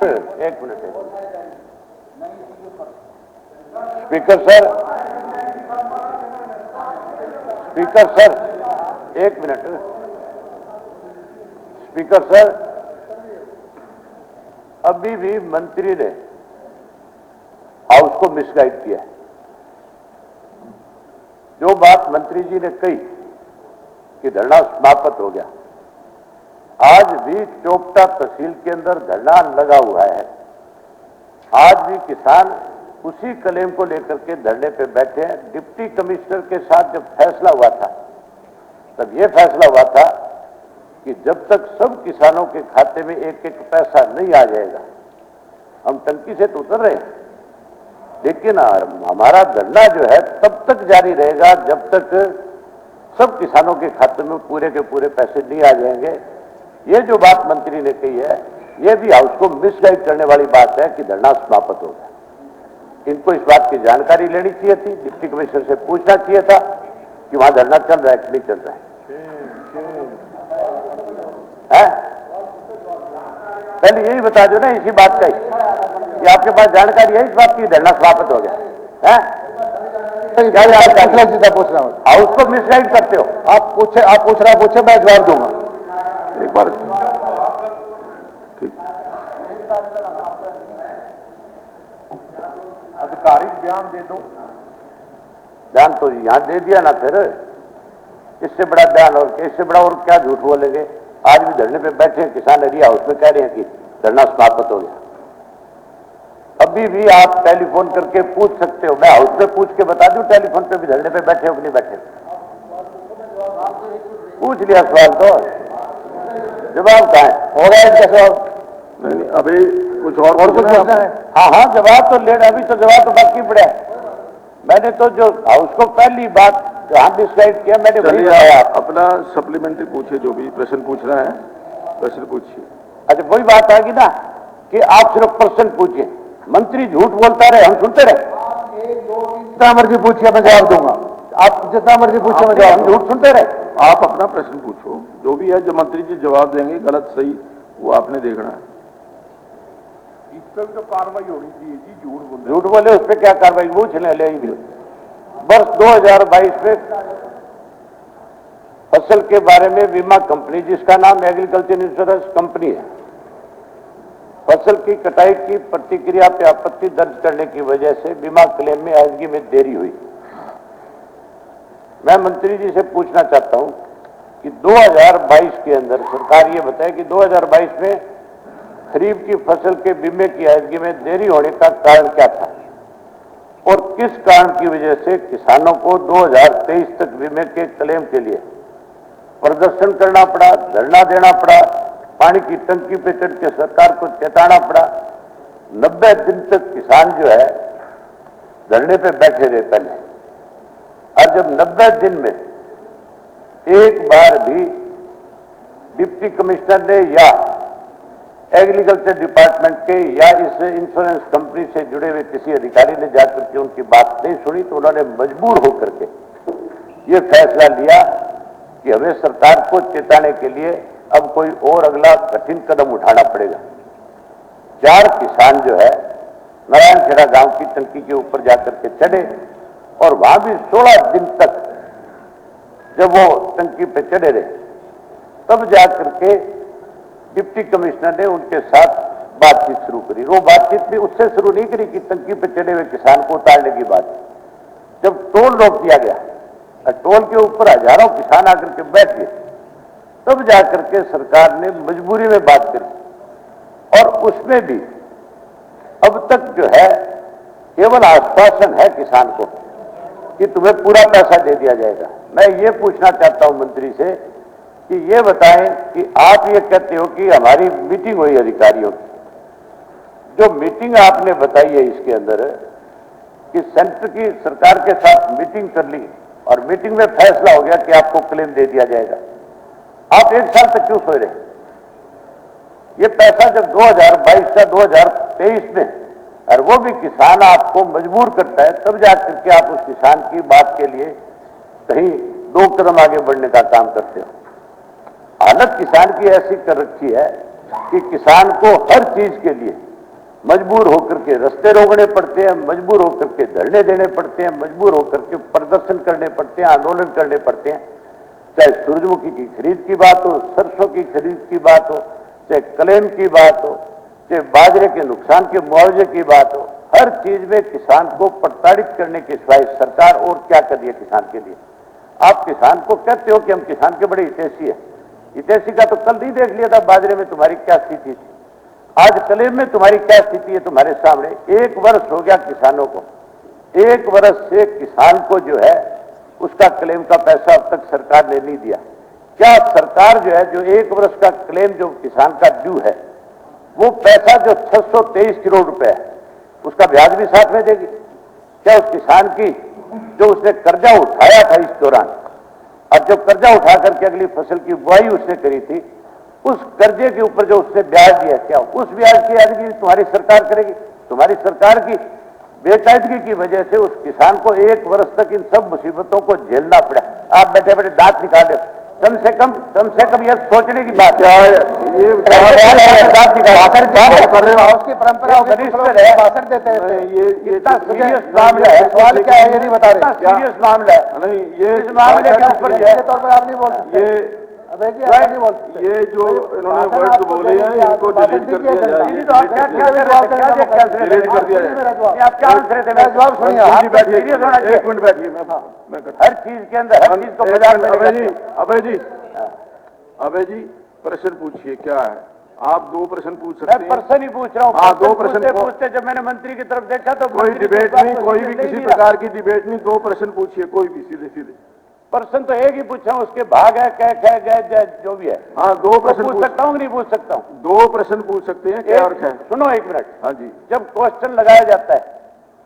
एक minute speaker sir, speaker sir, एक minute speaker sir, अभी भी मंत्री ने हाउस को मिसगाइड किया। जो बात मंत्री जी ने कही कि धरना समाप्त हो गया, आज भी चोपटा तहसील के अंदर धरना लगा हुआ है। आज भी किसान उसी क्लेम को लेकर के धरने पे बैठे हैं। डिप्टी कमिश्नर के साथ जब फैसला हुआ था, तब यह फैसला हुआ था कि जब तक सब किसानों के खाते में एक एक पैसा नहीं आ जाएगा, हम टंकी से तो उतर रहे हैं, लेकिन हमारा धरना जो है तब तक जारी रहेगा जब तक सब किसानों के खाते में पूरे के पूरे पैसे नहीं आ जाएंगे। ये जो बात मंत्री ने कही है, ये भी हाउस को मिसगाइड करने वाली बात है कि धरना समाप्त हो गया। इनको इस बात की जानकारी लेनी चाहिए थी, डिप्टी कमिश्नर से पूछना चाहिए था कि वहां धरना चल रहा है कि नहीं चल रहा है? पहले यही बता दो ना, इसी बात का कि आपके पास जानकारी है इस बात की धरना समाप्त हो गया है? सीधा पूछ रहा हूँ, हाउस को मिसगाइड करते हो। आप पूछ रहे हैं, पूछे, मैं जवाब दूंगा एक बार। आधिकारिक बयान दे दो। बयान तो यहां दे दिया ना, फिर इससे बड़ा बयान और इससे बड़ा और क्या झूठ बोलेंगे। आज भी धरने पे बैठे हैं किसान, एरिया हाउस में कह रहे हैं कि धरना समाप्त हो गया। अभी भी आप टेलीफोन करके पूछ सकते हो, मैं हाउस में पूछ के बता दूं टेलीफोन पे भी धरने पे बैठे हो कि नहीं बैठे। पूछ लिया सवाल तो जवाब कहाँ है? हो रहा है इनका जवाब? नहीं, अभी कुछ और कुछ पूछना है? हाँ, जवाब तो ले, अभी तो जवाब तो बाकी पड़ा है। मैंने तो जो हाउस को पहली बात जहां डिसाइड किया, मैंने वही बताया। अपना सप्लीमेंट्री पूछिए, जो भी प्रश्न पूछना है प्रश्न पूछिए। अच्छा, वही बात आ गई ना कि आप सिर्फ प्रश्न पूछिए, मंत्री झूठ बोलता रहे, हम सुनते रहे। जितना मर्जी पूछिए, मैं जवाब दूंगा। आप जितना मर्जी पूछिए, मैं जवाब, झूठ सुनते रहे। आप अपना प्रश्न पूछो, जो भी है, जो मंत्री जी जवाब देंगे गलत सही वो आपने देखना है। इस पर भी तो कार्रवाई होनी चाहिए जी। झूठ बोले उस पर क्या कार्रवाई? पूछ ले। वर्ष 2022 में फसल के बारे में बीमा कंपनी, जिसका नाम एग्रीकल्चर इंश्योरेंस कंपनी है, फसल की कटाई की प्रतिक्रिया पे आपत्ति दर्ज करने की वजह से बीमा क्लेम में अदायगी में देरी हुई। मैं मंत्री जी से पूछना चाहता हूं कि 2022 के अंदर सरकार ये बताए कि 2022 में खरीफ की फसल के बीमे की अदायगी में देरी होने का कारण क्या था और किस कारण की वजह से किसानों को 2023 तक बीमे के क्लेम के लिए प्रदर्शन करना पड़ा, धरना देना पड़ा, पानी की टंकी पे चढ़ के सरकार को चेताना पड़ा। 90 दिन तक किसान जो है धरने पे बैठे रहे पहले, और जब 90 दिन में एक बार भी डिप्टी कमिश्नर ने या एग्रीकल्चर डिपार्टमेंट के या इस इंश्योरेंस कंपनी से जुड़े हुए किसी अधिकारी ने जाकर के उनकी बात नहीं सुनी, तो उन्होंने मजबूर होकर के ये फैसला लिया कि हमें सरकार को चेताने के लिए अब कोई और अगला कठिन कदम उठाना पड़ेगा। 4 किसान जो है नारायणखेड़ा गांव की टंकी के ऊपर जाकर के चढ़े और वहां भी 16 दिन तक जब वो टंकी पे चढ़े रहे, तब जाकर के डिप्टी कमिश्नर ने उनके साथ बातचीत शुरू करी। वो बातचीत भी उससे शुरू नहीं करी कि टंकी पे चढ़े हुए किसान को उतारने की बात। जब टोल रोक दिया गया, टोल के ऊपर हजारों किसान आकर के बैठ गए, तब जाकर के सरकार ने मजबूरी में बात करी। और उसमें भी अब तक जो है केवल आश्वासन है किसान को कि तुम्हें पूरा पैसा दे दिया जाएगा। मैं ये पूछना चाहता हूं मंत्री से कि ये बताएं कि आप ये कहते हो कि हमारी मीटिंग हुई अधिकारियों की, जो मीटिंग आपने बताई है इसके अंदर कि सेंटर की सरकार के साथ मीटिंग कर ली और मीटिंग में फैसला हो गया कि आपको क्लेम दे दिया जाएगा। आप 1 साल तक क्यों सोए रहे? ये पैसा जब 2022 का 2023 में, और वो भी किसान आपको मजबूर करता है, तब जाकर के आप उस किसान की बात के लिए कहीं 2 कदम आगे बढ़ने का काम करते हो। हालत किसान की ऐसी कर रखी है कि किसान को हर चीज के लिए मजबूर होकर के रास्ते रोकने पड़ते हैं, मजबूर होकर के धरने देने पड़ते हैं, मजबूर होकर के प्रदर्शन करने पड़ते हैं, आंदोलन करने पड़ते हैं। चाहे सूरजमुखी की खरीद की बात हो, सरसों की खरीद की बात हो, चाहे क्लेम की बात हो, चाहे बाजरे के नुकसान के मुआवजे की बात हो, हर चीज में किसान को प्रताड़ित करने की ख्वाहिश सरकार और क्या कर रही है किसान के लिए। आप किसान को कहते हो कि हम किसान के बड़े हितैषी है। हितैषी का तो कल नहीं देख लिया था बाजरे में तुम्हारी क्या स्थिति थी, आज क्लेम में तुम्हारी क्या स्थिति है तुम्हारे सामने। 1 वर्ष हो गया किसानों को, 1 वर्ष से किसान को जो है उसका क्लेम का पैसा अब तक सरकार ने नहीं दिया। क्या सरकार जो है जो 1 वर्ष का क्लेम जो किसान का ड्यू है वो पैसा जो 623 करोड़ रुपए है उसका ब्याज भी साथ में देगी? क्या उस किसान की जो उसने कर्जा उठाया था इस दौरान, और जो कर्जा उठा करके अगली फसल की बुआई उसने करी थी, उस कर्जे के ऊपर जो उसने ब्याज दिया, क्या उस ब्याज की अदायगी तुम्हारी सरकार करेगी? तुम्हारी सरकार की बेकायदगी की वजह से उस किसान को 1 वर्ष तक इन सब मुसीबतों को झेलना पड़ा। आप बैठे बैठे दांत निकाले, कम से कम यह सोचने की बात है। ये दांत निकाल उसकी परंपरा भाषण देते हैं। ये इतना सीरियस मामला है, सवाल क्या है ये नहीं बता रहे। सीरियस मामला है, नहीं ये इस मामले के ऊपर जो है तौर पर आप नहीं बोल सकते। ये जो इन्होंने वर्ड्स बोले हैं इनको डिलीट कर दिया जाए। तो आप क्या डिलीट कर दिया जाए। आप क्या आंसर थे? जवाब सुनिए आप। बैठिए, सीरियस होना चाहिए। 1 मिनट बैठिए। मैं हर चीज के अंदर हर चीज को बाजार में अभय जी प्रश्न पूछिए क्या है। आप 2 प्रश्न पूछ मैं सकते हैं। पर्सन ही पूछ रहा हूँ। हाँ, 2 प्रश्न पूछते जब मैंने मंत्री की तरफ देखा तो कोई डिबेट नहीं, कोई भी किसी प्रकार की डिबेट नहीं। 2 प्रश्न पूछिए कोई भी सीधे सीधे। पर्सन तो एक ही पूछा हूँ, उसके भाग है क्या क्या गए जो भी है। हाँ 2 प्रश्न पूछ सकता हूँ नहीं पूछ सकता हूँ? 2 प्रश्न पूछ सकते हैं क्या और क्या है? सुनो 1 मिनट। हाँ जी। जब क्वेश्चन लगाया जाता है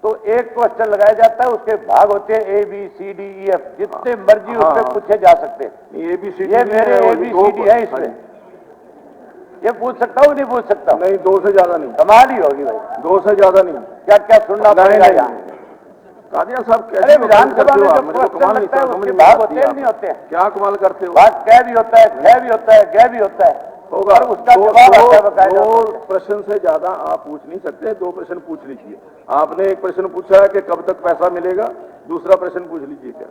तो एक क्वेश्चन लगाया जाता है, उसके भाग होते हैं ABCDEF, जितने मर्जी उससे पूछे जा सकते हैं। ABCD ये मेरे ABCD है इसमें, ये पूछ सकता हूँ नहीं पूछ सकता हूँ? नहीं 2 से ज्यादा नहीं। कमाल ही होगी भाई, 2 से ज्यादा नहीं। क्या क्या सुनना पड़ेगा यहाँ। कादिया साहब अरे कैसे विधानसभा में जो मुझे तो क्वेश्चन कमाल लगता है नहीं उसके समझ भाग में होते हैं नहीं होते हैं? क्या कमाल करते हो। भाग क्या भी होता है, ख भी होता है, ग भी होता है, होगा और उसका जवाब आता है बकायदा। 2 प्रश्न से ज्यादा आप पूछ नहीं सकते। 2 प्रश्न पूछ लीजिए। आपने एक प्रश्न पूछा है कि कब तक पैसा मिलेगा, दूसरा प्रश्न पूछ लीजिए क्या।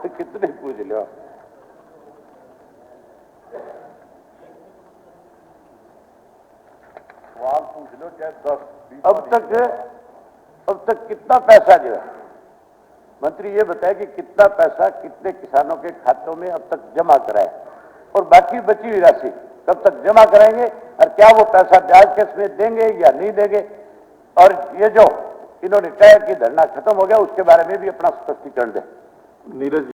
कितने पूछ लो? सवाल पूछ लो चाहे 10-20। अब तक कितना पैसा जो है, मंत्री ये बताए कि कितना पैसा कितने किसानों के खातों में अब तक जमा कराए, और बाकी बची हुई राशि कब तक जमा कराएंगे, और क्या वो पैसा ब्याज के समेत देंगे या नहीं देंगे, और ये जो इन्होंने कहा कि धरना खत्म हो गया उसके बारे में भी अपना स्पष्टीकरण दें। नीरज